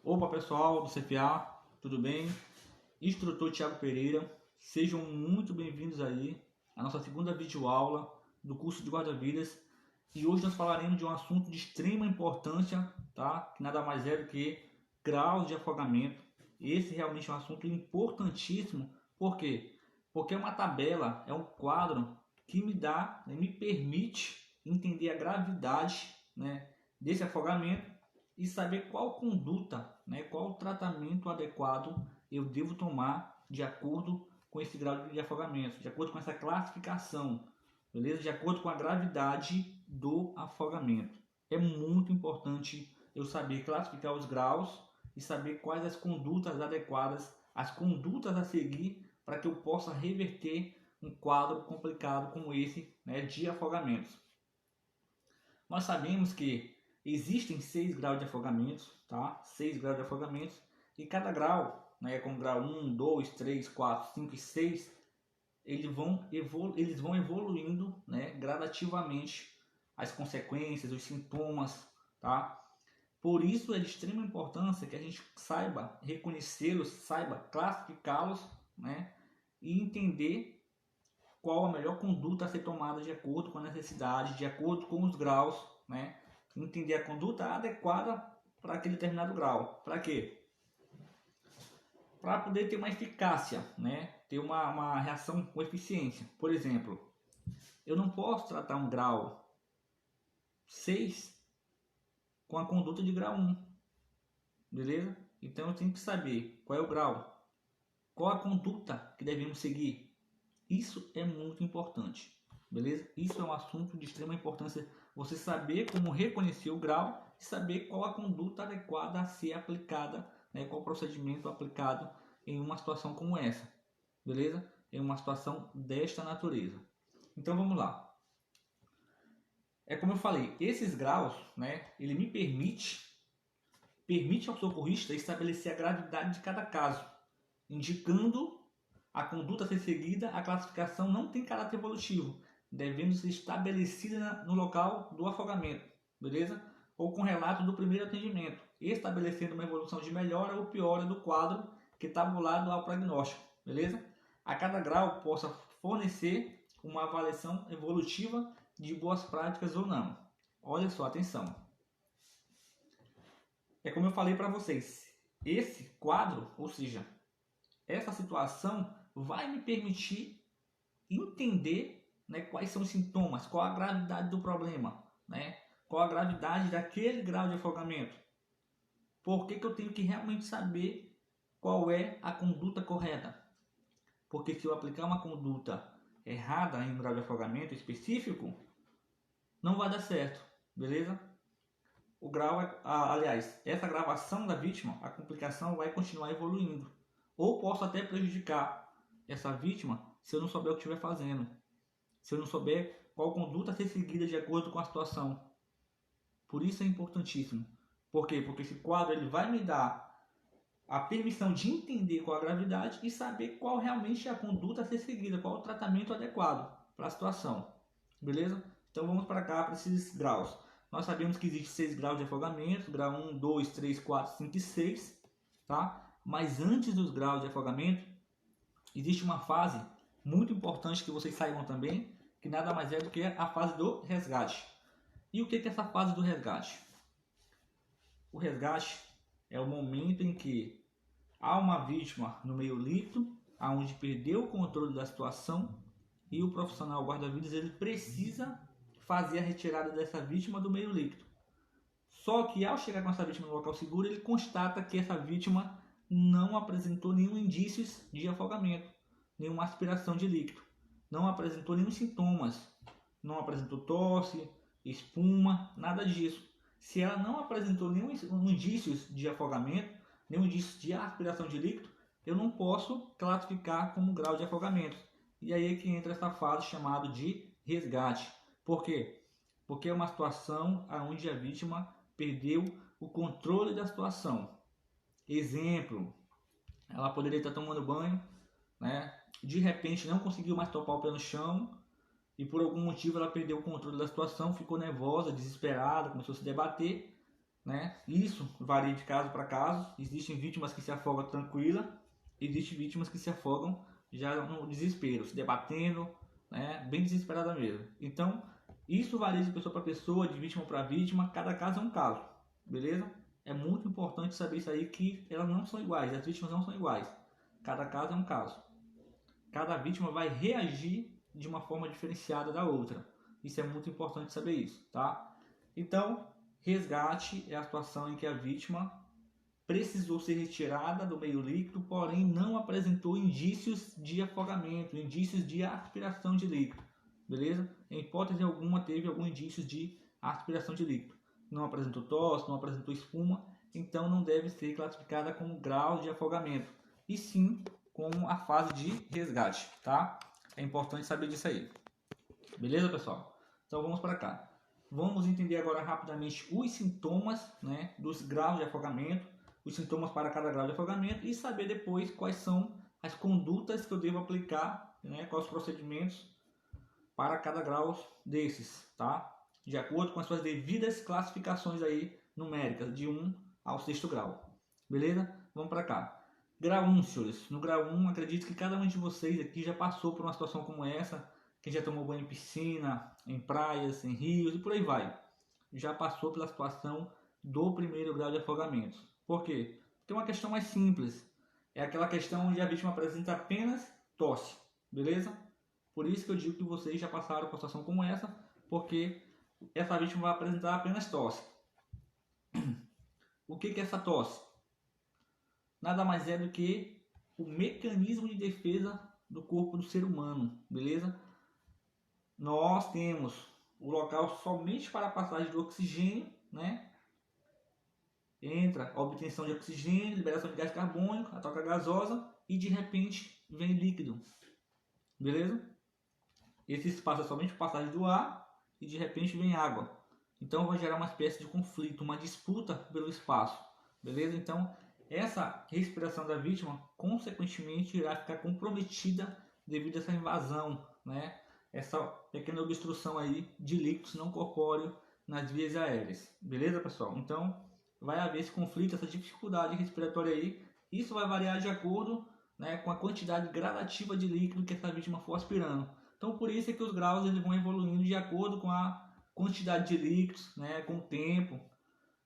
Opa pessoal do CFA, tudo bem? Instrutor Thiago Pereira, sejam muito bem-vindos aí à nossa segunda videoaula do curso de guarda-vidas. E hoje nós falaremos de um assunto de extrema importância, tá? Que nada mais é do que graus de afogamento. Esse realmente é um assunto importantíssimo. Por quê? Porque é uma tabela, é um quadro que me permite entender a gravidade, né, desse afogamento e saber qual conduta, né, qual tratamento adequado eu devo tomar de acordo com esse grau de afogamento, de acordo com essa classificação, beleza? De acordo com a gravidade do afogamento. É muito importante eu saber classificar os graus e saber quais as condutas adequadas, as condutas a seguir para que eu possa reverter um quadro complicado como esse, né, de afogamentos. Nós sabemos que existem 6 graus de afogamentos, tá? 6 graus de afogamentos, e cada grau, né, como grau 1, 2, 3, 4, 5 e 6, eles vão evoluindo, né, gradativamente as consequências, os sintomas, tá? Por isso é de extrema importância que a gente saiba reconhecê-los, saiba classificá-los, né, e entender qual a melhor conduta a ser tomada de acordo com a necessidade, de acordo com os graus, né? Entender a conduta adequada para aquele determinado grau. Para quê? Para poder ter uma eficácia, né? Ter uma reação com eficiência. Por exemplo, eu não posso tratar um grau 6 com a conduta de grau 1, beleza? Então eu tenho que saber qual é o grau, qual a conduta que devemos seguir. Isso é muito importante, beleza? Isso é um assunto de extrema importância, você saber como reconhecer o grau e saber qual a conduta adequada a ser aplicada, né? Qual o procedimento aplicado em uma situação como essa, beleza? Em uma situação desta natureza. Então vamos lá. É como eu falei, esses graus, né? Ele me permite ao socorrista estabelecer a gravidade de cada caso, indicando a conduta a ser seguida. A classificação não tem caráter evolutivo, devendo ser estabelecida no local do afogamento, beleza? Ou com relato do primeiro atendimento, estabelecendo uma evolução de melhora ou piora do quadro que está tabulado ao prognóstico, beleza? A cada grau possa fornecer uma avaliação evolutiva de boas práticas ou não. Olha só, atenção. É como eu falei para vocês, esse quadro, ou seja, essa situação vai me permitir entender, né, quais são os sintomas, qual a gravidade do problema, né, qual a gravidade daquele grau de afogamento. Por que eu tenho que realmente saber qual é a conduta correta? Porque se eu aplicar uma conduta errada em um grau de afogamento específico, não vai dar certo, beleza? O grau aliás, essa gravação da vítima, a complicação vai continuar evoluindo. Ou posso até prejudicar essa vítima se eu não souber o que estiver fazendo. Se eu não souber qual conduta a ser seguida de acordo com a situação. Por isso é importantíssimo. Por quê? Porque esse quadro ele vai me dar a permissão de entender qual a gravidade e saber qual realmente é a conduta a ser seguida, qual o tratamento adequado para a situação. Beleza? Então vamos para cá, para esses graus. Nós sabemos que existem 6 graus de afogamento, grau 1, 2, 3, 4, 5 e 6, tá? Mas antes dos graus de afogamento, existe uma fase muito importante que vocês saibam também, que nada mais é do que a fase do resgate. E o que é essa fase do resgate? O resgate é o momento em que há uma vítima no meio líquido, onde perdeu o controle da situação, e o profissional guarda-vidas ele precisa fazer a retirada dessa vítima do meio líquido. Só que ao chegar com essa vítima no local seguro, ele constata que essa vítima não apresentou nenhum indício de afogamento, nenhuma aspiração de líquido, não apresentou nenhum sintomas, não apresentou tosse, espuma, nada disso. Se ela não apresentou nenhum indício de afogamento, nenhum indício de aspiração de líquido, eu não posso classificar como grau de afogamento. E aí é que entra essa fase chamada de resgate. Por quê? Porque é uma situação onde a vítima perdeu o controle da situação. Exemplo, ela poderia estar tomando banho, né? De repente não conseguiu mais topar o pé no chão e por algum motivo ela perdeu o controle da situação, ficou nervosa, desesperada, começou a se debater, né? Isso varia de caso para caso. Existem vítimas que se afogam tranquila, existem vítimas que se afogam já no desespero, se debatendo, né? Bem desesperada mesmo. Então, isso varia de pessoa para pessoa, de vítima para vítima, cada caso é um caso, beleza? É muito importante saber isso aí, que elas não são iguais, as vítimas não são iguais. Cada caso é um caso. Cada vítima vai reagir de uma forma diferenciada da outra. Isso é muito importante saber isso, tá? Então, resgate é a situação em que a vítima precisou ser retirada do meio líquido, porém não apresentou indícios de afogamento, indícios de aspiração de líquido, beleza? Em hipótese alguma teve algum indício de aspiração de líquido. Não apresentou tosse, não apresentou espuma, então não deve ser classificada como grau de afogamento, e sim como a fase de resgate, tá? É importante saber disso aí. Beleza, pessoal? Então vamos para cá. Vamos entender agora rapidamente os sintomas, né, dos graus de afogamento, os sintomas para cada grau de afogamento, e saber depois quais são as condutas que eu devo aplicar, né, quais os procedimentos para cada grau desses, tá? De acordo com as suas devidas classificações aí numéricas, de 1 ao 6º grau. Beleza? Vamos para cá. Grau 1, senhores. No grau 1, acredito que cada um de vocês aqui já passou por uma situação como essa. Quem já tomou banho em piscina, em praias, em rios e por aí vai. Já passou pela situação do primeiro grau de afogamento. Por quê? Porque é uma questão mais simples. É aquela questão onde a vítima apresenta apenas tosse. Beleza? Por isso que eu digo que vocês já passaram por uma situação como essa, porque essa vítima vai apresentar apenas tosse. O que é essa tosse? Nada mais é do que o mecanismo de defesa do corpo do ser humano, beleza? Nós temos o local somente para a passagem do oxigênio, né? Entra a obtenção de oxigênio, liberação de gás carbônico, a troca gasosa e de repente vem líquido, beleza? Esse espaço é somente para a passagem do ar e de repente vem água. Então vai gerar uma espécie de conflito, uma disputa pelo espaço, beleza? Então essa respiração da vítima, consequentemente, irá ficar comprometida devido a essa invasão, né? Essa pequena obstrução aí de líquidos não corpóreos nas vias aéreas. Beleza, pessoal? Então, vai haver esse conflito, essa dificuldade respiratória aí. Isso vai variar de acordo, né, com a quantidade gradativa de líquido que essa vítima for aspirando. Então, por isso é que os graus eles vão evoluindo de acordo com a quantidade de líquidos, né, com o tempo.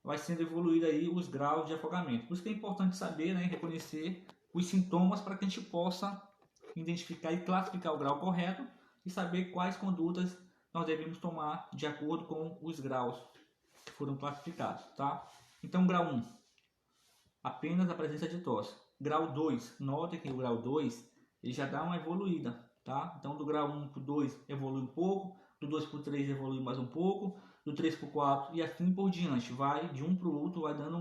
Vai sendo evoluído aí os graus de afogamento. Por isso que é importante saber, né, reconhecer os sintomas para que a gente possa identificar e classificar o grau correto e saber quais condutas nós devemos tomar de acordo com os graus que foram classificados, tá? Então, grau 1, apenas a presença de tosse. Grau 2, notem que o grau 2 ele já dá uma evoluída, tá? Então, do grau 1 para o 2 evolui um pouco, do 2 para o 3 evolui mais um pouco, do 3 para o 4 e assim por diante. Vai de um para o outro, vai dando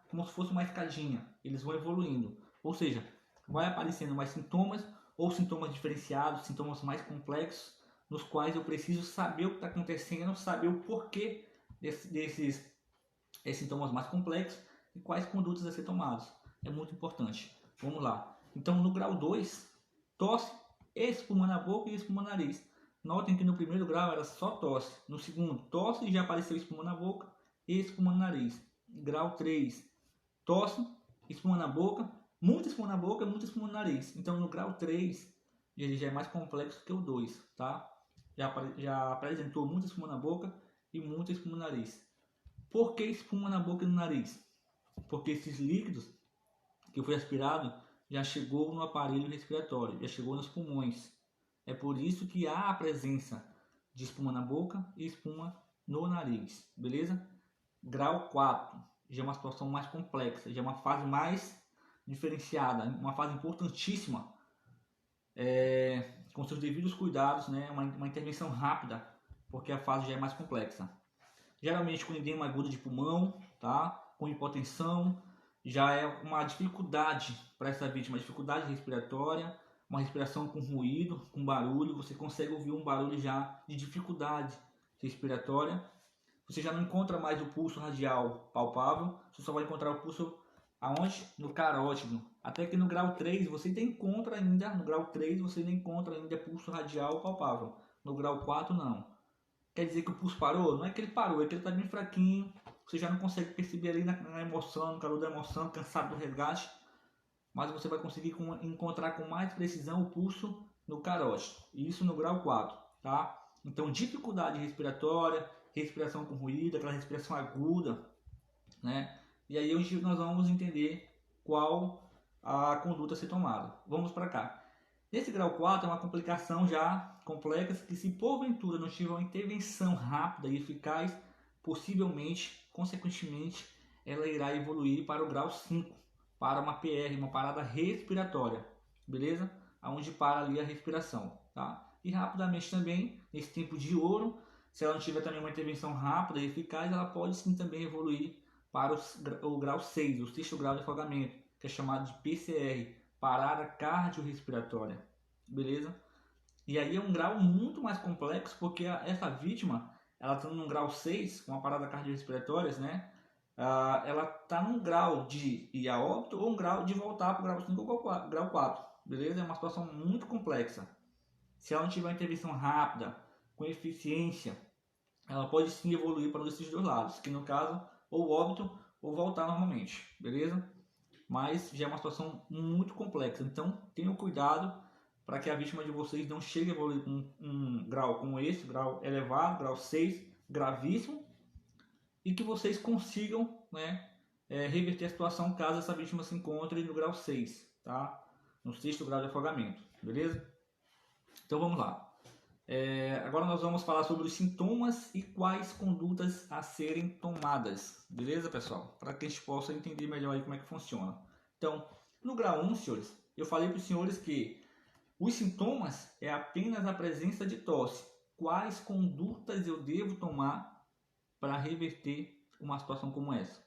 como se fosse uma escadinha. Eles vão evoluindo. Ou seja, vai aparecendo mais sintomas ou sintomas diferenciados, sintomas mais complexos, nos quais eu preciso saber o que está acontecendo, saber o porquê desses sintomas mais complexos e quais condutas a ser tomadas. É muito importante. Vamos lá. Então, no grau 2, tosse, espuma na boca e espuma no nariz. Notem que no primeiro grau era só tosse. No segundo, tosse e já apareceu espuma na boca e espuma no nariz. Grau 3, tosse, espuma na boca, muita espuma na boca e muita espuma no nariz. Então no grau 3, ele já é mais complexo que o 2, tá? Já apresentou muita espuma na boca e muita espuma no nariz. Por que espuma na boca e no nariz? Porque esses líquidos que foi aspirado já chegou no aparelho respiratório, já chegou nos pulmões. É por isso que há a presença de espuma na boca e espuma no nariz, beleza? Grau 4, já é uma situação mais complexa, já é uma fase mais diferenciada, uma fase importantíssima, com seus devidos cuidados, né? Uma intervenção rápida, porque a fase já é mais complexa. Geralmente com edema agudo de pulmão, tá? Com hipotensão, já é uma dificuldade para essa vítima, uma dificuldade respiratória, uma respiração com ruído, com barulho, você consegue ouvir um barulho já de dificuldade respiratória. Você já não encontra mais o pulso radial palpável, você só vai encontrar o pulso aonde? No carótido. Até que no grau 3 você ainda encontra pulso radial palpável. No grau 4 não. Quer dizer que o pulso parou? Não é que ele parou, é que ele está bem fraquinho, você já não consegue perceber ali na emoção, no calor da emoção, cansado do resgate, mas você vai conseguir encontrar com mais precisão o pulso no carótido, e isso no grau 4, tá? Então, dificuldade respiratória, respiração com ruído, aquela respiração aguda, né? E aí hoje nós vamos entender qual a conduta a ser tomada. Vamos para cá. Esse grau 4 é uma complicação já complexa que, se porventura não tiver uma intervenção rápida e eficaz, possivelmente, consequentemente, ela irá evoluir para o grau 5, para uma PR, uma parada respiratória, beleza? Onde para ali a respiração, tá? E rapidamente também, nesse tempo de ouro, se ela não tiver também uma intervenção rápida e eficaz, ela pode sim também evoluir para o grau 6, o sexto grau de afogamento, que é chamado de PCR, parada cardiorrespiratória, beleza? E aí é um grau muito mais complexo, porque essa vítima, ela está num grau 6, com a parada cardiorrespiratória, né? Ela está num grau de ir a óbito ou um grau de voltar para o grau 5 ou grau 4, beleza? É uma situação muito complexa. Se ela não tiver uma intervenção rápida, com eficiência, ela pode sim evoluir para um desses dois lados, que no caso, ou óbito ou voltar normalmente, beleza? Mas já é uma situação muito complexa, então tenham cuidado para que a vítima de vocês não chegue a evoluir com um grau como esse, grau elevado, grau 6, gravíssimo, e que vocês consigam, né, reverter a situação caso essa vítima se encontre no grau 6, tá? No sexto grau de afogamento, beleza? Então vamos lá. Agora nós vamos falar sobre os sintomas e quais condutas a serem tomadas, beleza, pessoal? Para que a gente possa entender melhor aí como é que funciona. Então, no grau 1, senhores, eu falei para os senhores que os sintomas é apenas a presença de tosse. Quais condutas eu devo tomar para reverter uma situação como essa?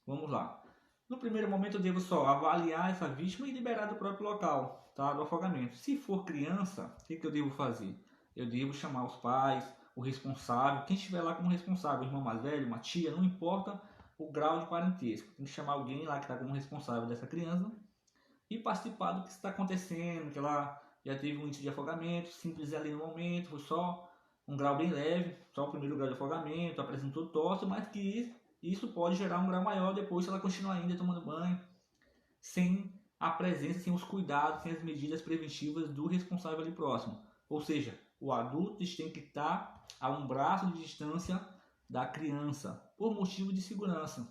Vamos lá. No primeiro momento eu devo só avaliar essa vítima e liberar do próprio local, tá? Do afogamento. Se for criança, o que eu devo fazer? Eu devo chamar os pais, o responsável, quem estiver lá como responsável, o irmão mais velho, uma tia, não importa o grau de parentesco. Tem que chamar alguém lá que está como responsável dessa criança e participar do que está acontecendo, que ela já teve um índice de afogamento, simples ali no momento, foi só um grau bem leve, só o primeiro grau de afogamento, apresentou tosse, mas que isso pode gerar um grau maior depois se ela continuar ainda tomando banho, sem a presença, sem os cuidados, sem as medidas preventivas do responsável ali próximo. Ou seja, o adulto tem que estar a um braço de distância da criança, por motivo de segurança,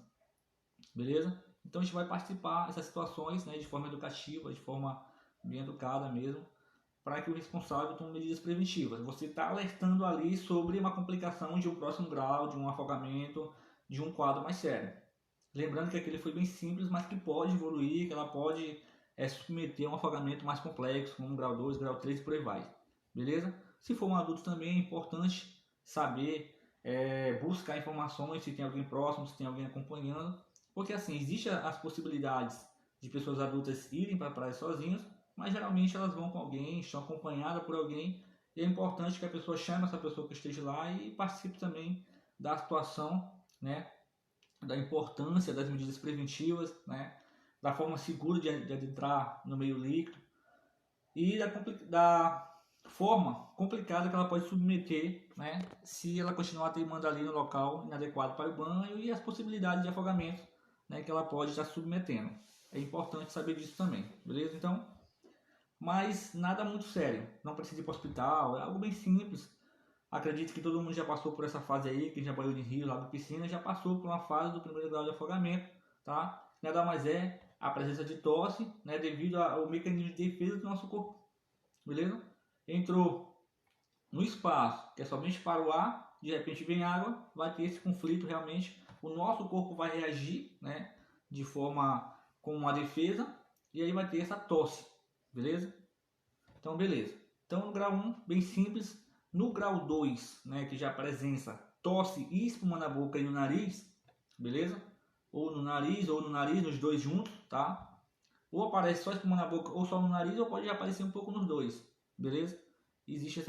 beleza? Então a gente vai participar dessas situações, né, de forma educativa, de forma bem educada mesmo, para que o responsável tome medidas preventivas. Você está alertando ali sobre uma complicação de um próximo grau, de um afogamento, de um quadro mais sério. Lembrando que aquele foi bem simples, mas que pode evoluir, que ela pode submeter a um afogamento mais complexo, como grau 2, grau 3 e por aí vai. Beleza? Se for um adulto também é importante saber buscar informações, se tem alguém próximo, se tem alguém acompanhando, porque assim, existem as possibilidades de pessoas adultas irem para a praia sozinhas, mas geralmente elas vão com alguém, estão acompanhadas por alguém, e é importante que a pessoa chame essa pessoa que esteja lá e participe também da situação, né, da importância das medidas preventivas, né, da forma segura de adentrar no meio líquido e da forma complicada que ela pode submeter, né, se ela continuar teimando ali no local inadequado para o banho, e as possibilidades de afogamento, né, que ela pode estar submetendo. É importante saber disso também, beleza? Então, mas nada muito sério, não precisa ir para o hospital, é algo bem simples. Acredito que todo mundo já passou por essa fase aí, quem já banhou de rio, lá de piscina, já passou por uma fase do primeiro grau de afogamento, tá? Nada mais é a presença de tosse, né, devido ao mecanismo de defesa do nosso corpo, beleza? Entrou no espaço, que é somente para o ar, de repente vem água, vai ter esse conflito realmente, o nosso corpo vai reagir, né, de forma com uma defesa, e aí vai ter essa tosse, beleza? Então, beleza. Então, no grau 1, bem simples. No grau 2, né, que já apresenta tosse e espuma na boca e no nariz, beleza? Ou no nariz, nos dois juntos, tá? Ou aparece só espuma na boca ou só no nariz, ou pode aparecer um pouco nos dois, beleza? Existem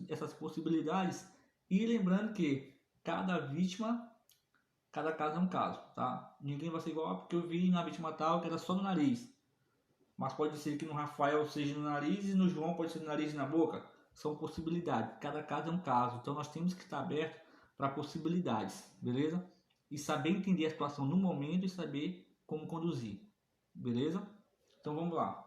essas possibilidades. E lembrando que cada vítima, cada caso é um caso, tá? Ninguém vai ser igual, porque eu vi na vítima tal que era só no nariz. Mas pode ser que no Rafael seja no nariz e no João pode ser no nariz e na boca. São possibilidades. Cada caso é um caso. Então nós temos que estar abertos para possibilidades. Beleza? e saber entender a situação no momento e saber como conduzir, beleza? Então vamos lá.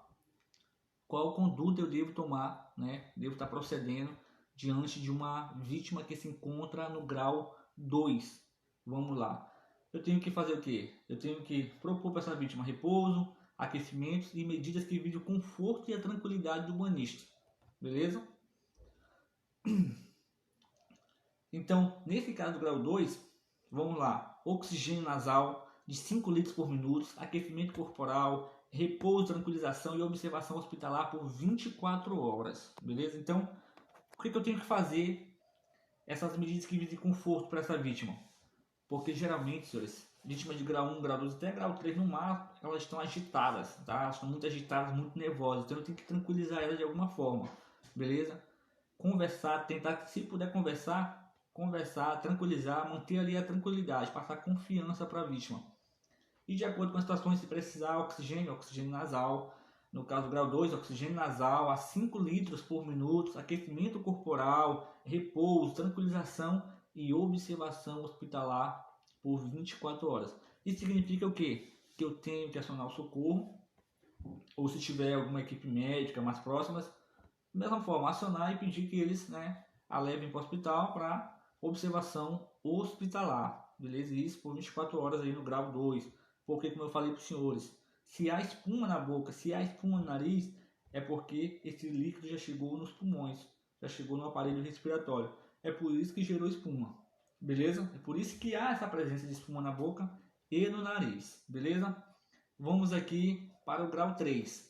Qual conduta eu devo tomar, né? Devo estar procedendo diante de uma vítima que se encontra no grau 2. Vamos lá. Eu tenho que fazer o quê? Eu tenho que propor para essa vítima repouso, aquecimentos e medidas que visem o conforto e a tranquilidade do banhista, beleza? Então, nesse caso do grau 2, vamos lá. Oxigênio nasal de 5 litros por minuto, aquecimento corporal, repouso, tranquilização e observação hospitalar por 24 horas, beleza? Então, o que eu tenho que fazer essas medidas que visem conforto para essa vítima? Porque geralmente, senhores, vítimas de grau 1, grau 2 até grau 3 no mar, elas estão agitadas, tá? Elas estão muito agitadas, muito nervosas, então eu tenho que tranquilizar elas de alguma forma, beleza? Conversar, tentar, se puder conversar, tranquilizar, manter ali a tranquilidade, passar confiança para a vítima. E de acordo com as situações, se precisar, oxigênio nasal. No caso do grau 2, oxigênio nasal a 5 litros por minuto, aquecimento corporal, repouso, tranquilização e observação hospitalar por 24 horas. Isso significa o quê? Que eu tenho que acionar o socorro, ou se tiver alguma equipe médica mais próximas, da mesma forma, acionar e pedir que eles, né, a levem para o hospital para observação hospitalar, beleza? Isso por 24 horas aí no grau 2. Porque, como eu falei para os senhores, se há espuma na boca, se há espuma no nariz, é porque esse líquido já chegou nos pulmões, já chegou no aparelho respiratório. É por isso que gerou espuma, beleza? É por isso que há essa presença de espuma na boca e no nariz, beleza? Vamos aqui para o grau 3.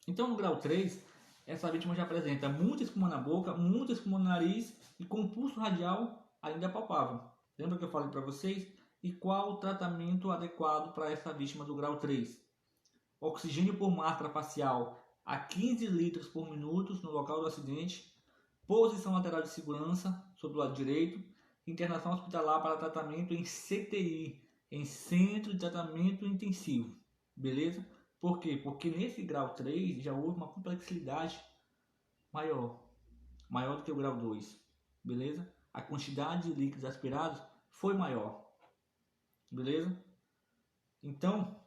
Então, no grau 3, essa vítima já apresenta muita espuma na boca, muita espuma no nariz e com pulso radial ainda palpável. Lembra que eu falei para vocês? E qual o tratamento adequado para essa vítima do grau 3? Oxigênio por máscara facial a 15 litros por minuto no local do acidente, posição lateral de segurança sobre o lado direito, internação hospitalar para tratamento em CTI, em Centro de Tratamento Intensivo, beleza? Por quê? Porque nesse grau 3 já houve uma complexidade maior do que o grau 2, beleza? A quantidade de líquidos aspirados foi maior, beleza? Então,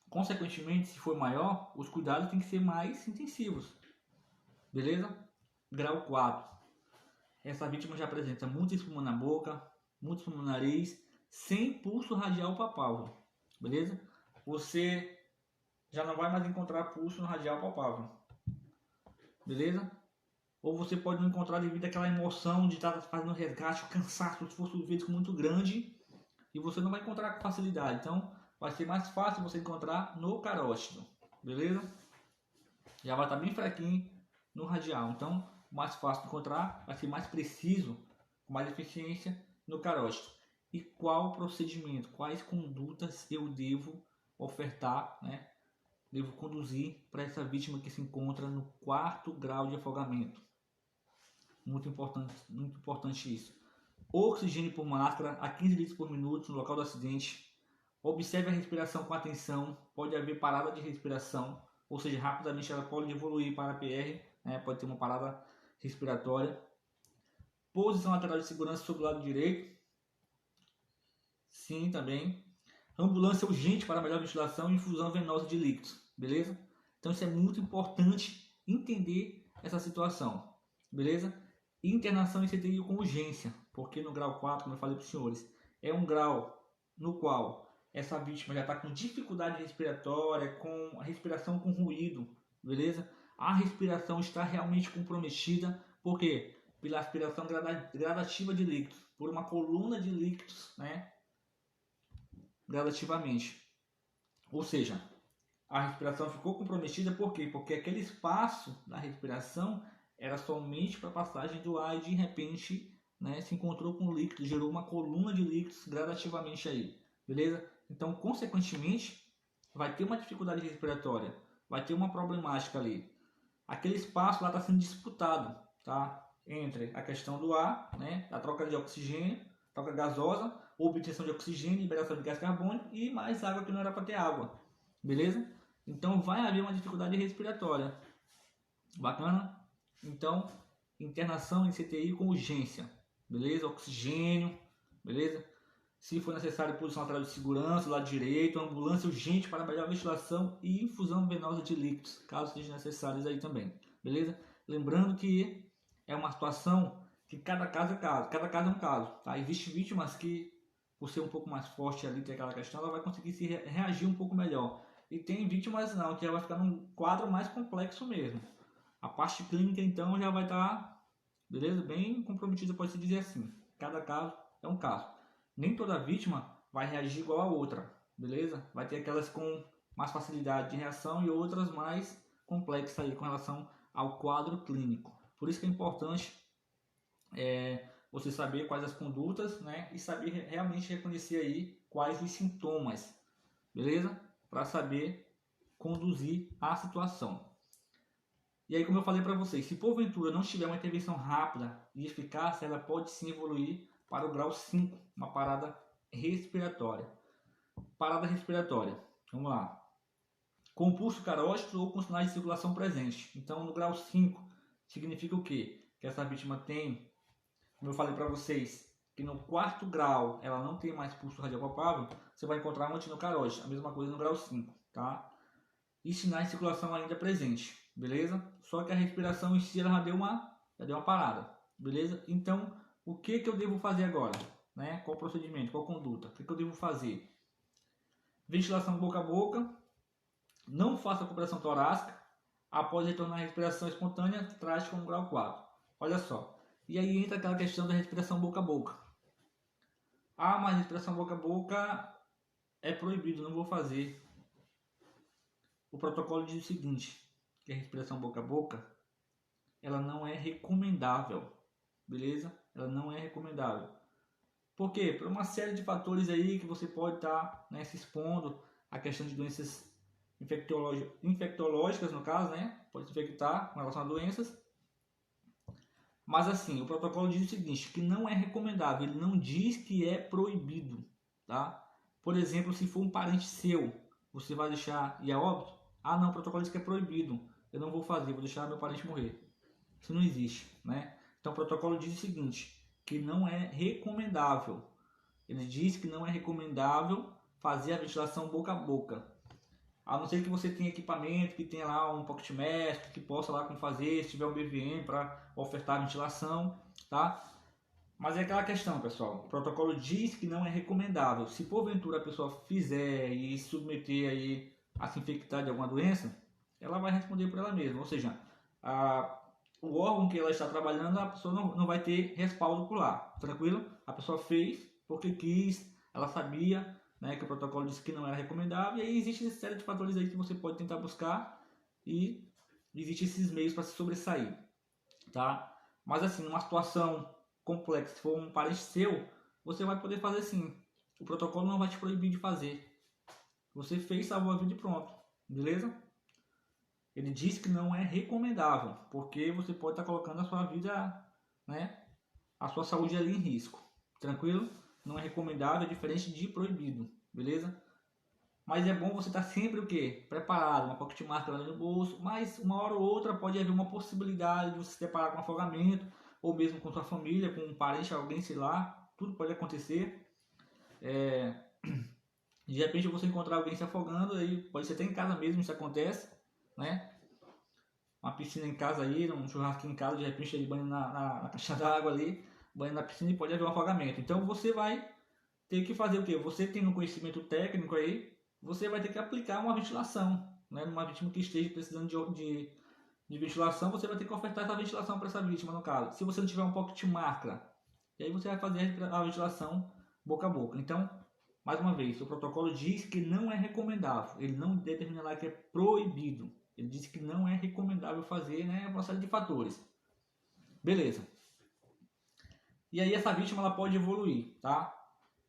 consequentemente, se for maior, os cuidados têm que ser mais intensivos, beleza? Grau 4. Essa vítima já apresenta muita espuma na boca, muita espuma no nariz, sem pulso radial palpável, beleza? Você já não vai mais encontrar pulso no radial palpável, beleza? Ou você pode não encontrar devido àquela emoção de estar fazendo resgate, o cansaço, o esforço físico muito grande, e você não vai encontrar com facilidade. Então, vai ser mais fácil você encontrar no carótido, beleza? Já vai estar bem fraquinho no radial. Então, mais fácil de encontrar, vai ser mais preciso, com mais eficiência no carótido. E qual procedimento, quais condutas eu devo ofertar, né? Devo conduzir para essa vítima que se encontra no 4º grau de afogamento. Muito importante isso. Oxigênio por máscara a 15 litros por minuto no local do acidente. Observe a respiração com atenção. Pode haver parada de respiração, ou seja, rapidamente ela pode evoluir para a PR, né? Pode ter uma parada respiratória. Posição lateral de segurança sobre o lado direito. Sim, também. Ambulância urgente para melhor ventilação e infusão venosa de líquidos, beleza? Então isso é muito importante entender essa situação, beleza? Internação em CTI com urgência, porque no grau 4, como eu falei para os senhores, é um grau no qual essa vítima já está com dificuldade respiratória, com a respiração com ruído, beleza? A respiração está realmente comprometida, por quê? Pela aspiração gradativa de líquidos, por uma coluna de líquidos, né? Gradativamente. Ou seja, a respiração ficou comprometida por quê? Porque aquele espaço da respiração era somente para a passagem do ar e de repente, né, se encontrou com líquido, gerou uma coluna de líquidos gradativamente aí, beleza? Então, consequentemente, vai ter uma dificuldade respiratória, vai ter uma problemática ali. Aquele espaço lá está sendo disputado, tá? Entre a questão do ar, né, a troca de oxigênio, troca gasosa, obtenção de oxigênio, liberação de gás carbônico e mais água que não era para ter água, beleza? Então vai haver uma dificuldade respiratória, bacana? Então, internação em CTI com urgência, beleza? Oxigênio, beleza? Se for necessário, posição lateral de segurança, lado direito, ambulância urgente para melhor ventilação e infusão venosa de líquidos, caso sejam necessários aí também, beleza? Lembrando que é uma situação que cada caso é um caso, tá? Existem vítimas que, por ser um pouco mais forte ali, tem aquela questão, ela vai conseguir se reagir um pouco melhor. E tem vítimas não, que ela vai ficar num quadro mais complexo mesmo. A parte clínica, então, já vai estar, beleza? Bem comprometida, pode-se dizer assim. Cada caso é um caso. Nem toda vítima vai reagir igual a outra, beleza? Vai ter aquelas com mais facilidade de reação e outras mais complexas aí com relação ao quadro clínico. Por isso que é importante você saber quais as condutas, né? E saber realmente reconhecer aí quais os sintomas, beleza? Para saber conduzir a situação. E aí, como eu falei para vocês, se porventura não tiver uma intervenção rápida e eficaz, ela pode sim evoluir para o grau 5, uma parada respiratória. Parada respiratória, vamos lá. Com pulso carótido ou com sinais de circulação presente. Então, no grau 5, significa o quê? Que essa vítima tem, como eu falei para vocês, que no quarto grau ela não tem mais pulso radiopalpável, você vai encontrar um antinocarótido, a mesma coisa no grau 5, tá? E sinais de circulação ainda presente, beleza? Só que a respiração em si ela já deu uma parada, beleza? Então, o que eu devo fazer agora? Né? Qual procedimento, qual conduta? O que eu devo fazer? Ventilação boca a boca, não faça compressão torácica, após retornar à respiração espontânea, trate com o grau 4. Olha só, e aí entra aquela questão da respiração boca a boca. Ah, mas respiração boca a boca é proibido, não vou fazer. O protocolo diz o seguinte, que a respiração boca a boca, ela não é recomendável, beleza? Ela não é recomendável. Por quê? Por uma série de fatores aí que você pode estar se expondo a questão de doenças infectológicas, no caso, né? Pode se infectar com relação a doenças. Mas assim, o protocolo diz o seguinte, que não é recomendável, ele não diz que é proibido, tá? Por exemplo, se for um parente seu, você vai deixar ir a óbito? Ah, não, o protocolo diz que é proibido, eu não vou fazer, vou deixar meu parente morrer. Isso não existe, né? Então o protocolo diz o seguinte, que não é recomendável. Ele diz que não é recomendável fazer a ventilação boca a boca. A não ser que você tenha equipamento, que tenha lá um pocket mask, que possa lá como fazer, se tiver um BVM para ofertar a ventilação, tá? Mas é aquela questão, pessoal. O protocolo diz que não é recomendável. Se porventura a pessoa fizer e submeter aí a se infectar de alguma doença, ela vai responder por ela mesma. Ou seja, o órgão que ela está trabalhando, a pessoa não vai ter respaldo por lá. Tranquilo? A pessoa fez porque quis, ela sabia, né, que o protocolo disse que não era recomendável, e aí existe uma série de fatores aí que você pode tentar buscar e existem esses meios para se sobressair, tá? Mas assim, numa situação complexa, se for um parente seu, você vai poder fazer sim. O protocolo não vai te proibir de fazer. Você fez, salvou a vida e pronto, beleza? Ele diz que não é recomendável, porque você pode estar colocando a sua vida, né, a sua saúde ali em risco, tranquilo? Não é recomendável, é diferente de proibido, beleza? Mas é bom você estar sempre o quê? Preparado, uma pocket marca ali no bolso, mas uma hora ou outra pode haver uma possibilidade de você se deparar com afogamento, ou mesmo com sua família, com um parente, alguém, sei lá, tudo pode acontecer. De repente você encontrar alguém se afogando, aí pode ser até em casa mesmo, isso acontece, né? Uma piscina em casa aí, um churrasquinho em casa, de repente ele banho na caixa d'água ali, banho na piscina e pode haver um afogamento. Então você vai ter que fazer o quê? Você tendo um conhecimento técnico aí, você vai ter que aplicar uma ventilação, né? Numa vítima que esteja precisando de ventilação, você vai ter que ofertar essa ventilação para essa vítima, no caso. Se você não tiver um pocket marca, e aí você vai fazer a ventilação boca a boca. Então, mais uma vez, o protocolo diz que não é recomendável, ele não determina lá que é proibido. Ele diz que não é recomendável fazer, né, uma série de fatores. Beleza. E aí essa vítima ela pode evoluir, tá?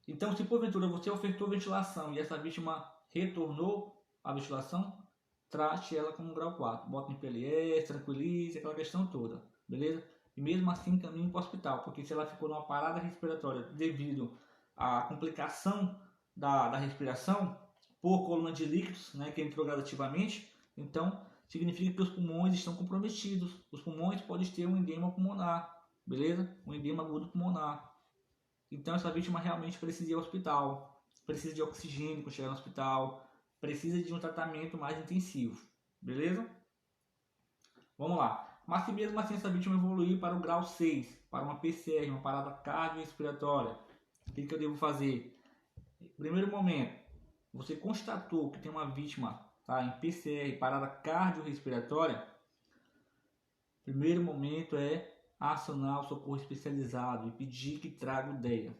Então, se porventura você ofertou ventilação e essa vítima retornou à ventilação, trate ela como grau 4. Bota em PLS, tranquilize, aquela questão toda, beleza? E mesmo assim caminhe para o hospital, porque se ela ficou numa parada respiratória devido à complicação da respiração por coluna de líquidos, né, que entrou gradativamente, então significa que os pulmões estão comprometidos. Os pulmões podem ter um edema pulmonar, beleza? Um edema agudo pulmonar. Então essa vítima realmente precisa ir ao hospital, precisa de oxigênio quando chegar no hospital, precisa de um tratamento mais intensivo, beleza? Vamos lá. Mas se mesmo assim essa vítima evoluir para o grau 6, para uma PCR, uma parada cardiorrespiratória, o que eu devo fazer? Primeiro momento, você constatou que tem uma vítima, tá, em PCR, parada cardiorrespiratória, primeiro momento é acionar o socorro especializado e pedir que traga o DEA.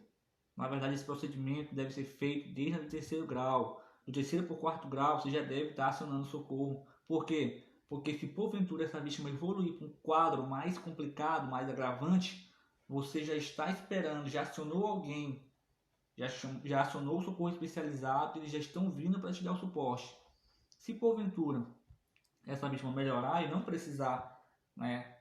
Na verdade, esse procedimento deve ser feito desde o terceiro grau. Do terceiro para o quarto grau, você já deve estar acionando o socorro. Por quê? Porque se porventura essa vítima evoluir para um quadro mais complicado, mais agravante, você já está esperando, já acionou alguém, já acionou o socorro especializado, eles já estão vindo para te dar o suporte. Se porventura essa vítima melhorar e não precisar, né,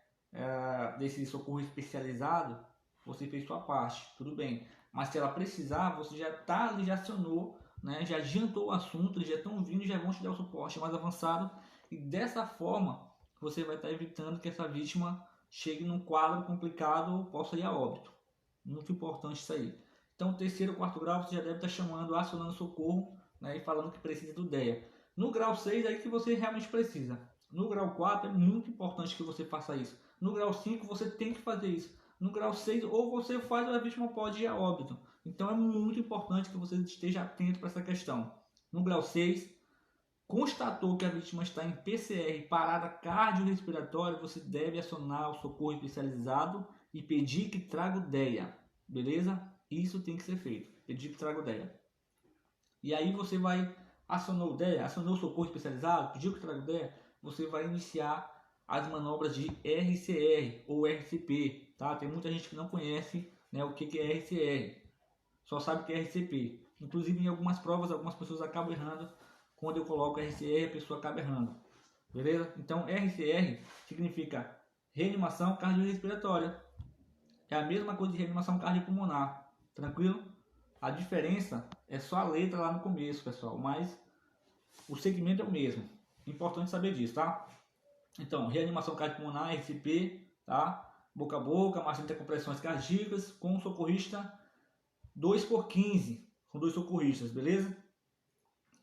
desse socorro especializado, você fez sua parte, tudo bem. Mas se ela precisar, você já está ali, já acionou, né, já adiantou o assunto, eles já estão vindo e já vão te dar o suporte mais avançado. E dessa forma, você vai estar evitando que essa vítima chegue num quadro complicado ou possa ir a óbito. Muito importante isso aí. Então, terceiro, quarto grau, você já deve estar chamando, acionando socorro, né, e falando que precisa do DEA. No grau 6 é aí que você realmente precisa. No grau 4 é muito importante que você faça isso. No grau 5 você tem que fazer isso. No grau 6 ou você faz ou a vítima pode ir a óbito. Então é muito importante que você esteja atento para essa questão. No grau 6, constatou que a vítima está em PCR, parada cardiorrespiratória, você deve acionar o socorro especializado e pedir que traga o DEA. Beleza? Isso tem que ser feito. Pedir que traga o DEA. E aí você vai, acionou o DEA, acionou o socorro especializado, pediu que traga o DEA, você vai iniciar as manobras de RCR ou RCP, tá? Tem muita gente que não conhece, né, o que é RCR, só sabe que é RCP. Inclusive em algumas provas, algumas pessoas acabam errando. Quando eu coloco RCR, a pessoa acaba errando. Beleza? Então RCR significa reanimação cardiorrespiratória. É a mesma coisa de reanimação cardiopulmonar. Tranquilo? A diferença é só a letra lá no começo, pessoal, mas o segmento é o mesmo. Importante saber disso, tá? Então, reanimação cardiopulmonar, RCP, tá? Boca a boca, mais 30 compressões cardíacas com socorrista 2x15, com 2 socorristas, beleza?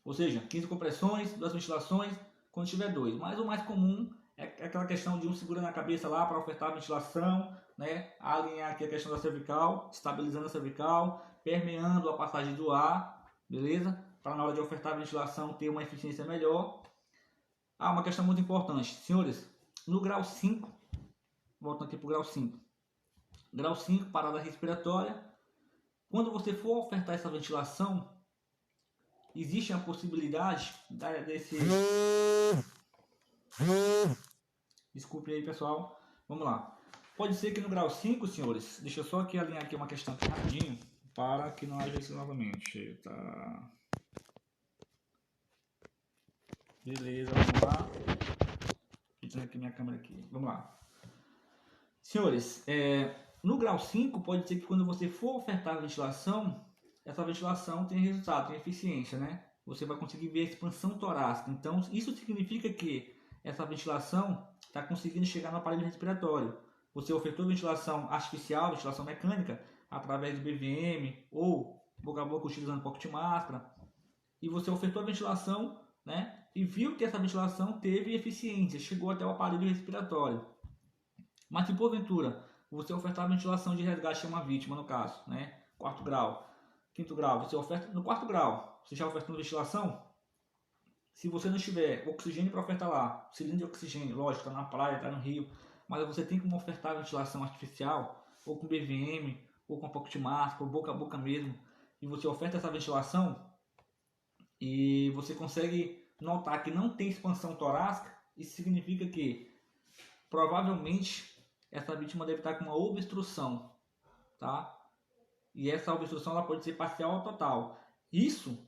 Ou seja, 15 compressões, 2 ventilações, quando tiver 2. Mas o mais comum é aquela questão de um segura na cabeça lá para ofertar a ventilação, né? Alinhar aqui a questão da cervical, estabilizando a cervical, permeando a passagem do ar, beleza? Para na hora de ofertar a ventilação ter uma eficiência melhor. Uma questão muito importante, senhores, no grau 5, voltando aqui para o grau 5. Grau 5, parada respiratória. Quando você for ofertar essa ventilação, existe a possibilidade desse... Desculpe aí, pessoal. Vamos lá. Pode ser que no grau 5, senhores, deixa eu só aqui alinhar aqui uma questão aqui rapidinho, para que não haja isso novamente, tá? Beleza, vamos lá. Deixa eu aqui minha câmera aqui. Vamos lá. Senhores, no grau 5, pode ser que quando você for ofertar a ventilação, essa ventilação tem resultado, tem eficiência, né? Você vai conseguir ver a expansão torácica. Então, isso significa que essa ventilação está conseguindo chegar no aparelho respiratório. Você ofertou ventilação artificial, ventilação mecânica, através do BVM ou boca a boca utilizando pocket máscara, e você ofertou a ventilação, né? E viu que essa ventilação teve eficiência, chegou até o aparelho respiratório. Mas se porventura você ofertar a ventilação de resgate a uma vítima, no caso, né? Quarto grau, quinto grau, você oferta no quarto grau, você já ofertou ventilação? Se você não tiver oxigênio para ofertar lá, cilindro de oxigênio, lógico, está na praia, está no rio, mas você tem como ofertar ventilação artificial, ou com BVM, ou com pocket mask, ou boca a boca mesmo, e você oferta essa ventilação, e você consegue notar que não tem expansão torácica, isso significa que provavelmente essa vítima deve estar com uma obstrução, tá? E essa obstrução ela pode ser parcial ou total. Isso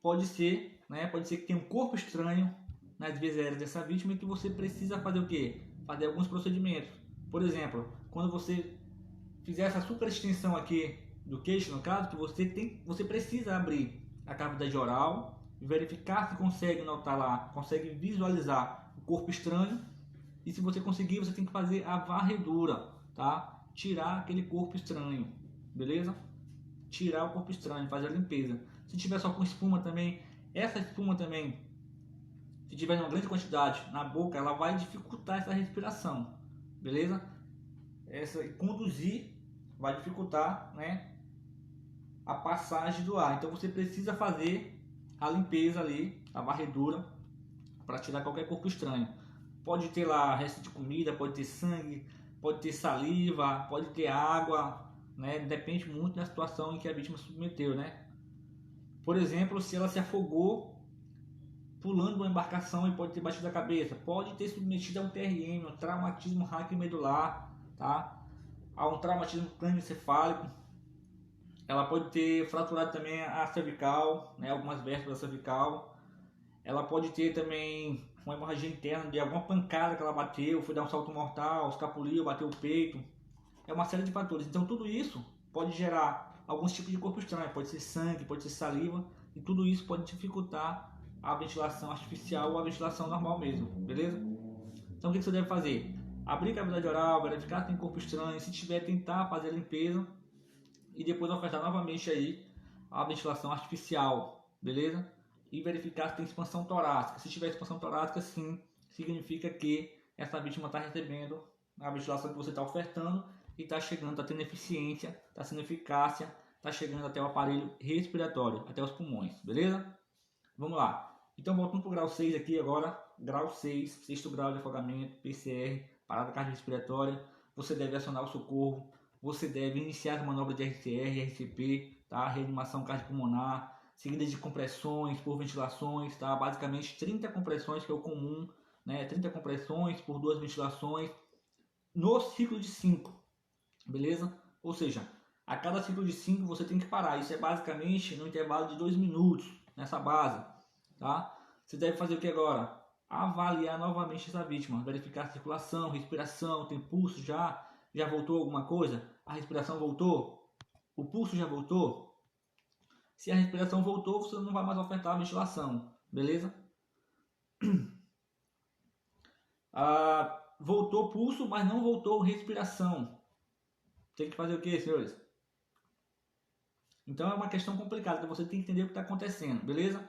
pode ser, né? Pode ser que tenha um corpo estranho nas vias aéreas dessa vítima e que você precisa fazer o quê? Fazer alguns procedimentos. Por exemplo, quando você fizer essa super extensão aqui do queixo, no caso, que você precisa abrir a cavidade oral, verificar se consegue notar lá, consegue visualizar o corpo estranho, e se você conseguir, você tem que fazer a varredura, tá? Tirar aquele corpo estranho. beleza? Tirar o corpo estranho, fazer a limpeza. Se tiver só com espuma também, essa espuma também, se tiver em uma grande quantidade na boca, ela vai dificultar essa respiração, beleza? Essa conduzir vai dificultar, né, a passagem do ar. Então você precisa fazer a limpeza ali, a varredura, para tirar qualquer corpo estranho. Pode ter lá resto de comida, pode ter sangue, pode ter saliva, pode ter água, né? Depende muito da situação em que a vítima se submeteu, né? Por exemplo, se ela se afogou pulando uma embarcação e pode ter batido a cabeça, pode ter submetido a um TRM, um traumatismo raquimedular, tá? A um traumatismo crânioencefálico. Ela pode ter fraturado também a cervical, né? Algumas vértebras da cervical. Ela pode ter também uma hemorragia interna de alguma pancada que ela bateu, foi dar um salto mortal, escapuliu, bateu o peito. É uma série de fatores. Então tudo isso pode gerar alguns tipos de corpo estranho. Pode ser sangue, pode ser saliva. E tudo isso pode dificultar a ventilação artificial ou a ventilação normal mesmo. Beleza? Então o que você deve fazer? Abrir a cavidade oral, verificar se tem corpo estranho. Se tiver, tentar fazer a limpeza. E depois ofertar novamente aí a ventilação artificial. Beleza? E verificar se tem expansão torácica. Se tiver expansão torácica, sim, significa que essa vítima está recebendo a ventilação que você está ofertando e está chegando, está tendo eficiência, está sendo eficácia, está chegando até o aparelho respiratório, até os pulmões, beleza? Vamos lá. Então, voltando para o grau 6 aqui agora, grau 6, sexto grau de afogamento, PCR, parada cardiorrespiratória, você deve acionar o socorro, você deve iniciar as manobras de RCR, RCP, tá? Reanimação cardiopulmonar, seguidas de compressões por ventilações, tá? Basicamente 30 compressões, que é o comum, né? 30 compressões por 2 ventilações no ciclo de 5, beleza? Ou seja, a cada ciclo de 5 você tem que parar. Isso é basicamente no intervalo de 2 minutos nessa base, tá? Você deve fazer o que agora? Avaliar novamente essa vítima, verificar a circulação, respiração, tem pulso já voltou alguma coisa? A respiração voltou? O pulso já voltou? Se a respiração voltou, você não vai mais ofertar a ventilação, beleza? Voltou pulso, mas não voltou respiração. Tem que fazer o que, senhores? Então é uma questão complicada, você tem que entender o que está acontecendo, beleza?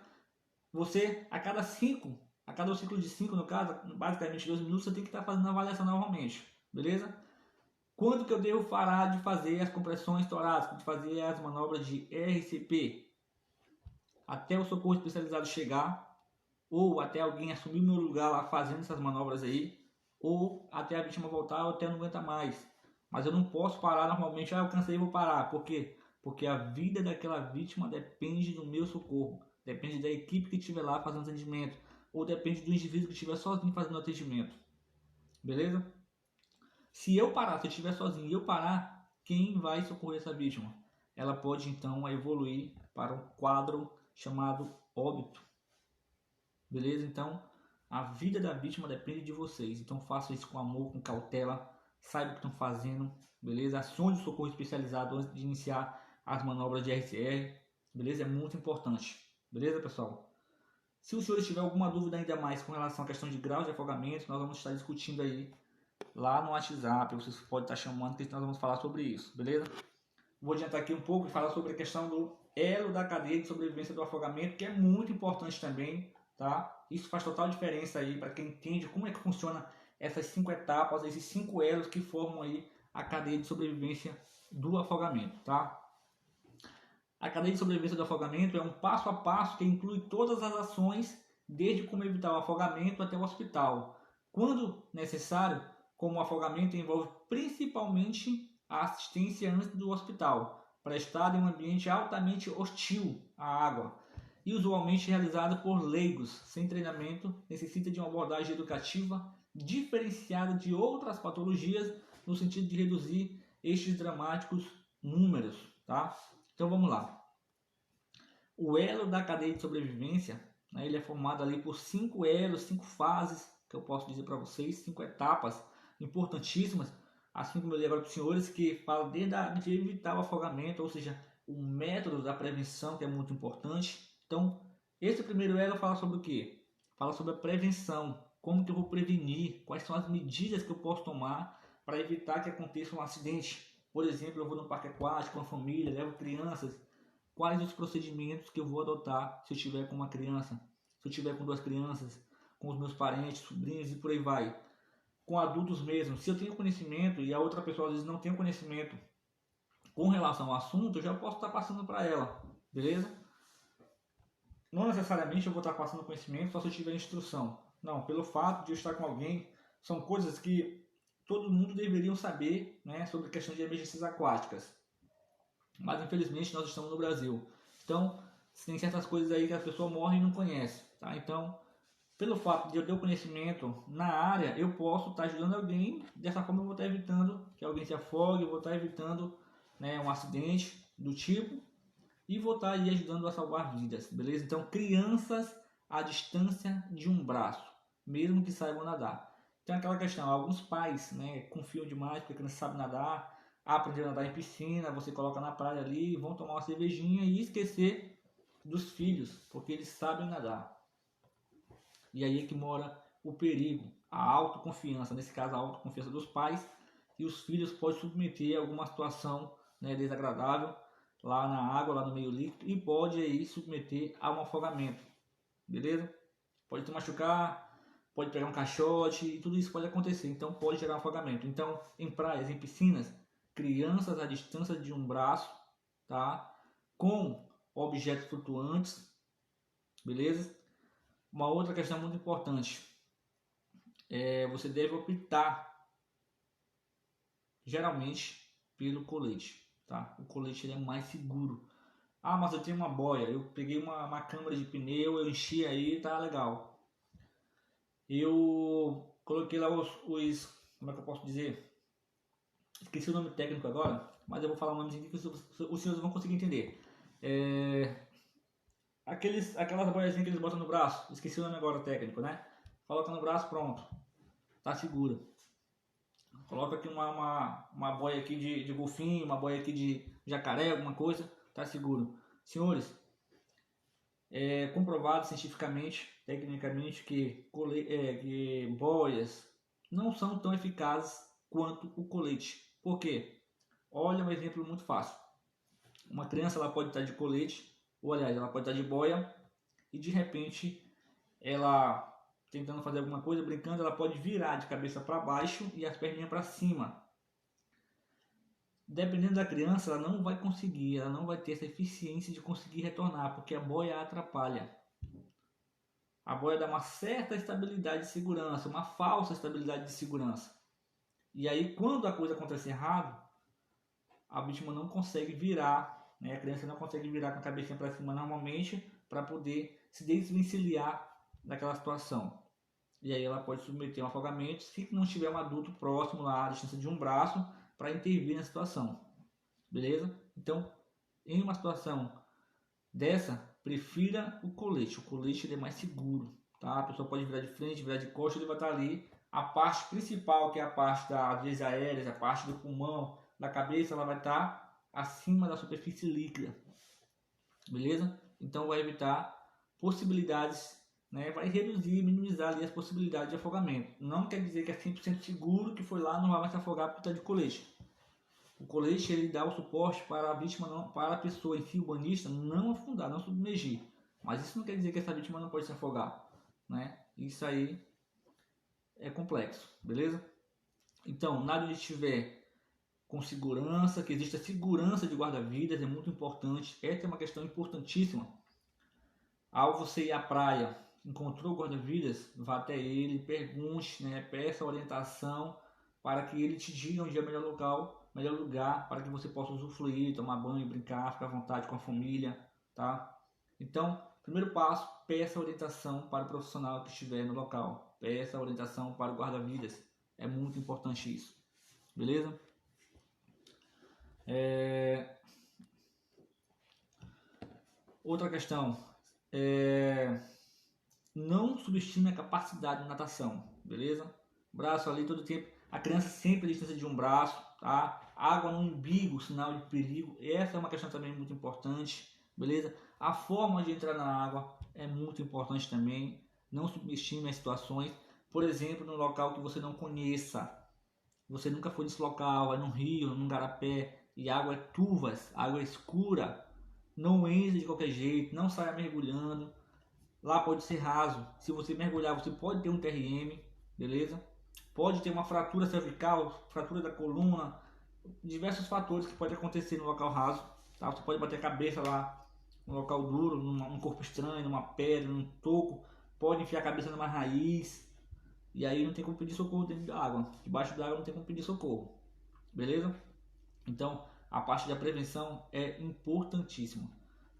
Você, a cada ciclo de 5, no caso, basicamente 2 minutos, você tem que estar fazendo a avaliação novamente, beleza? Quando que eu devo parar de fazer as compressões torácicas, de fazer as manobras de RCP? Até o socorro especializado chegar, ou até alguém assumir o meu lugar lá fazendo essas manobras aí, ou até a vítima voltar, ou até não aguenta mais. Mas eu não posso parar normalmente, eu cansei e vou parar. Por quê? Porque a vida daquela vítima depende do meu socorro, depende da equipe que estiver lá fazendo atendimento, ou depende do indivíduo que estiver sozinho fazendo atendimento. Beleza? Se eu parar, se eu estiver sozinho e eu parar, quem vai socorrer essa vítima? Ela pode então evoluir para um quadro chamado óbito. Beleza? Então, a vida da vítima depende de vocês. Então, façam isso com amor, com cautela. Saibam o que estão fazendo. Beleza? Acione o socorro especializado antes de iniciar as manobras de RCR. Beleza? É muito importante. Beleza, pessoal? Se os senhores tiverem alguma dúvida ainda mais com relação à questão de grau de afogamento, nós vamos estar discutindo aí lá no WhatsApp. Vocês podem estar chamando que nós vamos falar sobre isso. Beleza? Vou adiantar aqui um pouco e falar sobre a questão do elo da cadeia de sobrevivência do afogamento, que é muito importante também, tá? Isso faz total diferença aí para quem entende como é que funciona essas 5 etapas, esses 5 elos que formam aí a cadeia de sobrevivência do afogamento, tá? A cadeia de sobrevivência do afogamento é um passo a passo que inclui todas as ações, desde como evitar o afogamento até o hospital. Quando necessário, como o afogamento envolve principalmente a assistência antes do hospital, prestada em um ambiente altamente hostil à água e usualmente realizado por leigos sem treinamento, necessita de uma abordagem educativa diferenciada de outras patologias no sentido de reduzir estes dramáticos números, tá? Então vamos lá. O elo da cadeia de sobrevivência, né, ele é formado ali por 5 elos, 5 fases, que eu posso dizer para vocês, 5 etapas importantíssimas, assim como eu li agora para os senhores, que fala de evitar o afogamento, ou seja, o método da prevenção, que é muito importante. Então, esse primeiro elo fala sobre o quê? Fala sobre a prevenção, como que eu vou prevenir, quais são as medidas que eu posso tomar para evitar que aconteça um acidente, Por exemplo, eu vou no parque aquático com a família, levo crianças. Quais os procedimentos que eu vou adotar se eu estiver com uma criança, se eu estiver com 2 crianças, com os meus parentes, sobrinhos e por aí vai. Com adultos mesmo, se eu tenho conhecimento e a outra pessoa às vezes não tem conhecimento com relação ao assunto, eu já posso estar passando para ela, beleza? Não necessariamente eu vou estar passando conhecimento só se eu tiver instrução. Não, pelo fato de eu estar com alguém, são coisas que todo mundo deveria saber, né, sobre a questão de emergências aquáticas. Mas infelizmente nós estamos no Brasil. Então, tem certas coisas aí que a pessoa morre e não conhece, tá? Então, pelo fato de eu ter o conhecimento na área, eu posso estar ajudando alguém. Dessa forma eu vou estar evitando que alguém se afogue, eu vou estar evitando, né, um acidente do tipo e vou estar aí ajudando a salvar vidas, beleza? Então, crianças à distância de um braço, mesmo que saibam nadar. Então, aquela questão, alguns pais, né, confiam demais porque a criança sabe nadar, aprender a nadar em piscina, você coloca na praia ali, vão tomar uma cervejinha e esquecer dos filhos, porque eles sabem nadar. E aí é que mora o perigo, a autoconfiança, nesse caso a autoconfiança dos pais, e os filhos podem submeter a alguma situação, né, desagradável lá na água, lá no meio líquido, e pode aí submeter a um afogamento, beleza? Pode te machucar, pode pegar um caixote, e tudo isso pode acontecer, então pode gerar um afogamento. Então, em praias, em piscinas, crianças à distância de um braço, tá? Com objetos flutuantes, beleza? Uma outra questão muito importante é você deve optar geralmente pelo colete, tá? O colete ele é mais seguro. Ah, mas eu tenho uma boia, eu peguei uma câmara de pneu, eu enchi aí, tá legal. Eu coloquei lá os como é que eu posso dizer? Esqueci o nome técnico agora, mas eu vou falar o nome que os senhores vão conseguir entender. Aquelas boiazinhas que eles botam no braço, esqueci o nome agora técnico, né? Coloca no braço, pronto, tá seguro. Coloca aqui uma boia aqui de golfinho, uma boia aqui de jacaré, alguma coisa, tá seguro. Senhores, é comprovado cientificamente, tecnicamente, que boias não são tão eficazes quanto o colete. Por quê? Olha um exemplo muito fácil. Uma criança ela pode estar de colete, ou aliás, ela pode estar de boia, e de repente ela tentando fazer alguma coisa, brincando, ela pode virar de cabeça para baixo e as perninhas para cima. Dependendo da criança, ela não vai conseguir, ela não vai ter essa eficiência de conseguir retornar, porque a boia atrapalha. A boia dá uma certa estabilidade de segurança, uma falsa estabilidade de segurança. E aí, quando a coisa acontece errado, a vítima não consegue virar, né? A criança não consegue virar com a cabeça para cima normalmente para poder se desvencilhar daquela situação. E aí ela pode submeter a um afogamento se não tiver um adulto próximo lá, à distância de um braço, para intervir na situação. Beleza? Então, em uma situação dessa, prefira o colete. O colete ele é mais seguro, tá? A pessoa pode virar de frente, virar de costas, ele vai estar ali. A parte principal, que é a parte das vias aéreas, a parte do pulmão, da cabeça, ela vai estar acima da superfície líquida. Beleza? Então vai evitar possibilidades, né? Vai reduzir, minimizar ali as possibilidades de afogamento. Não quer dizer que é 100% seguro que foi lá não vai mais se afogar porque está de colete. O colete ele dá o suporte para a vítima, não, para a pessoa em si, o banhista, não afundar, não submergir. Mas isso não quer dizer que essa vítima não pode se afogar, né? Isso aí é complexo, beleza? Então, nada onde estiver com segurança, que exista segurança de guarda-vidas, é muito importante. Essa é uma questão importantíssima. Ao você ir à praia, encontrou o guarda-vidas, vá até ele, pergunte, né, peça orientação para que ele te diga onde é o melhor local, melhor lugar para que você possa usufruir, tomar banho, brincar, ficar à vontade com a família, tá? Então, primeiro passo, peça orientação para o profissional que estiver no local. Peça orientação para o guarda-vidas. É muito importante isso. Beleza? Outra questão. Não subestime a capacidade de natação. Beleza? Braço ali todo tempo. A criança sempre à distância de um braço, tá? Água no umbigo, sinal de perigo. Essa é uma questão também muito importante, beleza? A forma de entrar na água é muito importante também. Não subestime as situações. Por exemplo, num local que você não conheça. você nunca foi nesse local, vai num rio, num garapé, e a água é turvas, água é escura, não entre de qualquer jeito, não saia mergulhando. Lá pode ser raso, se você mergulhar você pode ter um TRM, beleza? Pode ter uma fratura cervical, fratura da coluna, diversos fatores que podem acontecer no local raso, tá? Você pode bater a cabeça lá num local duro, num corpo estranho, numa pedra, num toco, pode enfiar a cabeça numa raiz, e aí não tem como pedir socorro dentro da água, debaixo da água não tem como pedir socorro, beleza? Então a parte da prevenção é importantíssima.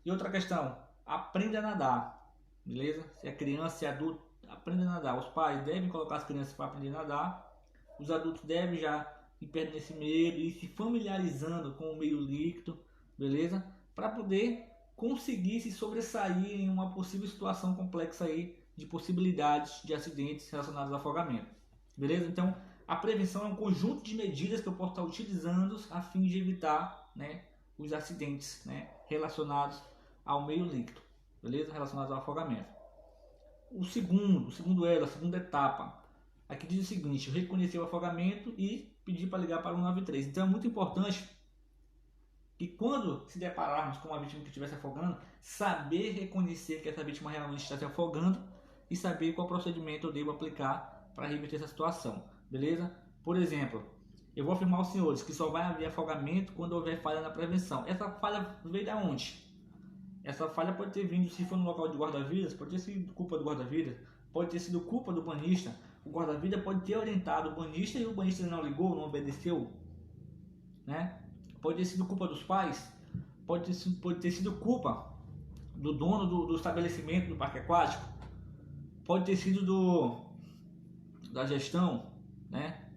E outra questão, aprenda a nadar, beleza? Se é criança, se é adulto, aprenda a nadar. Os pais devem colocar as crianças para aprender a nadar, os adultos devem já ir perdendo esse medo e se familiarizando com o meio líquido, beleza? Para poder conseguir se sobressair em uma possível situação complexa aí de possibilidades de acidentes relacionados ao afogamento, beleza? Então a prevenção é um conjunto de medidas que eu posso estar utilizando a fim de evitar, né, os acidentes, né, relacionados ao meio líquido, beleza? Relacionados ao afogamento. A segunda etapa, aqui diz o seguinte: reconhecer o afogamento e pedir para ligar para o 193. Então é muito importante que quando se depararmos com uma vítima que estiver se afogando, saber reconhecer que essa vítima realmente está se afogando e saber qual procedimento eu devo aplicar para reverter essa situação, beleza? Por exemplo, eu vou afirmar aos senhores que só vai haver afogamento quando houver falha na prevenção. Essa falha veio de onde? Essa falha pode ter vindo, se for no local de guarda-vidas, pode ter sido culpa do guarda-vidas, pode ter sido culpa do banhista. O guarda-vida pode ter orientado o banhista e o banhista não ligou, não obedeceu, né? Pode ter sido culpa dos pais, pode ter sido culpa do dono do estabelecimento do parque aquático, pode ter sido da gestão, né?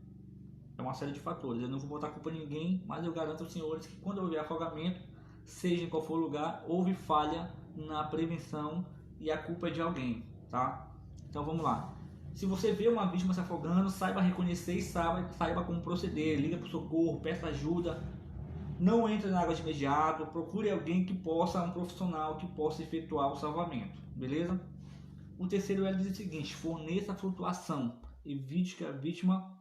É uma série de fatores. Eu não vou botar culpa em ninguém, mas eu garanto aos senhores que quando houver afogamento, seja em qual for o lugar, houve falha na prevenção e a culpa é de alguém, tá? Então vamos lá. Se você vê uma vítima se afogando, saiba reconhecer e saiba como proceder. Liga para o socorro, peça ajuda. Não entre na água de imediato. Procure alguém que possa, um profissional que possa efetuar o salvamento, beleza? O terceiro diz o seguinte: forneça a flutuação. Evite que a vítima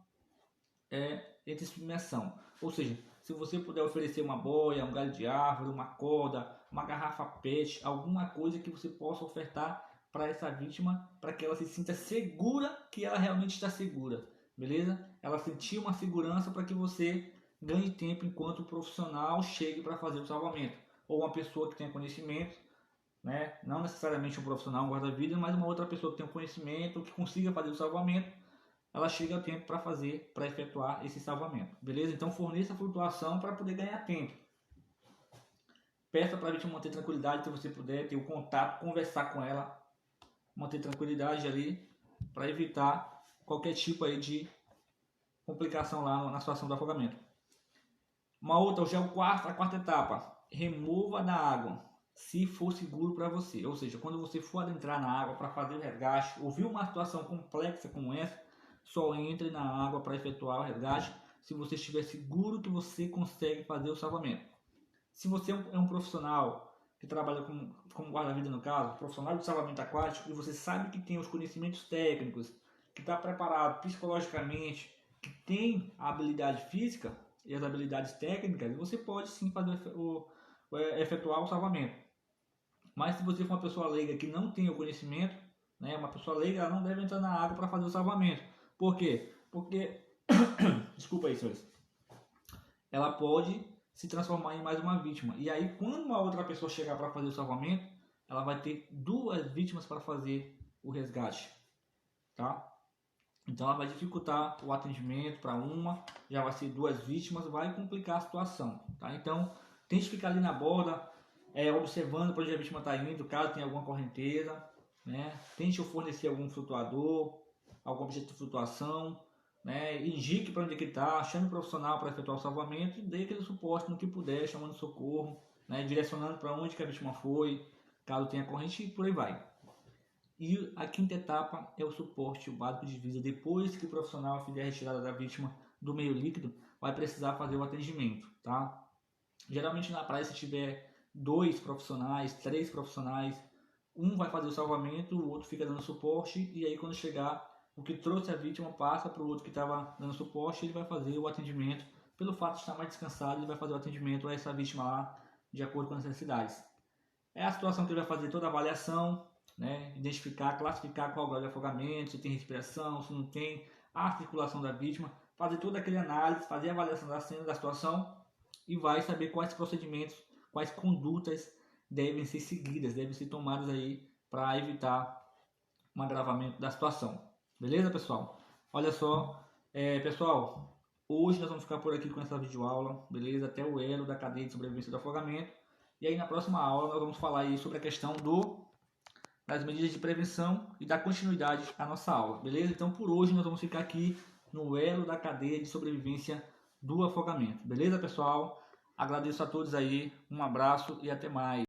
entre em submersão. Ou seja, se você puder oferecer uma boia, um galho de árvore, uma corda, uma garrafa PET, alguma coisa que você possa ofertar para essa vítima, para que ela se sinta segura, que ela realmente está segura, beleza? Ela sentir uma segurança para que você ganhe tempo enquanto o profissional chegue para fazer o salvamento. Ou uma pessoa que tenha conhecimento, né? Não necessariamente um profissional, um guarda-vidas, mas uma outra pessoa que tenha conhecimento, que consiga fazer o salvamento, ela chega a tempo para efetuar esse salvamento, beleza? Então forneça a flutuação para poder ganhar tempo. Peça para a vítima manter tranquilidade, se você puder, ter o contato, conversar com ela, manter tranquilidade ali, para evitar qualquer tipo aí de complicação lá na situação do afogamento. A quarta etapa, remova da água, se for seguro para você. Ou seja, quando você for adentrar na água para fazer o resgate, ou viu uma situação complexa como essa, só entre na água para efetuar o resgate se você estiver seguro que você consegue fazer o salvamento. Se você é um profissional que trabalha como guarda-vida no caso, profissional de salvamento aquático, e você sabe que tem os conhecimentos técnicos, que está preparado psicologicamente, que tem a habilidade física e as habilidades técnicas, você pode sim efetuar o salvamento. Mas se você for uma pessoa leiga que não tem o conhecimento, né, uma pessoa leiga ela não deve entrar na água para fazer o salvamento. Por quê? Porque, desculpa aí, senhores, ela pode se transformar em mais uma vítima. E aí, quando uma outra pessoa chegar para fazer o salvamento, ela vai ter duas vítimas para fazer o resgate, tá? Então, ela vai dificultar o atendimento para uma, já vai ser duas vítimas, vai complicar a situação, tá? Então, tente ficar ali na borda, observando para onde a vítima está indo, caso tenha alguma correnteza, né? Tente fornecer algum flutuador, algum objeto de flutuação, né? Indique para onde é que está, chame o profissional para efetuar o salvamento e dê aquele suporte no que puder, chamando socorro, né? Direcionando para onde que a vítima foi, caso tenha corrente e por aí vai. E a quinta etapa é o suporte básico de vida. Depois que o profissional fizer a retirada da vítima do meio líquido, vai precisar fazer o atendimento, tá? Geralmente na praia, se tiver 2 profissionais, 3 profissionais, um vai fazer o salvamento, o outro fica dando suporte, e aí quando chegar o que trouxe a vítima passa para o outro que estava dando suporte e ele vai fazer o atendimento. Pelo fato de estar mais descansado, ele vai fazer o atendimento a essa vítima lá de acordo com as necessidades. É a situação que ele vai fazer toda a avaliação, né? Identificar, classificar qual o grau de afogamento, se tem respiração, se não tem, a articulação da vítima, fazer toda aquela análise, fazer a avaliação da cena, da situação e vai saber quais procedimentos, quais condutas devem ser seguidas, devem ser tomadas aí para evitar um agravamento da situação. Beleza, pessoal? Olha só, pessoal, hoje nós vamos ficar por aqui com essa videoaula, beleza? Até o elo da cadeia de sobrevivência do afogamento. E aí na próxima aula nós vamos falar aí sobre a questão das medidas de prevenção e da continuidade à nossa aula, beleza? Então por hoje nós vamos ficar aqui no elo da cadeia de sobrevivência do afogamento, beleza, pessoal? Agradeço a todos aí, um abraço e até mais.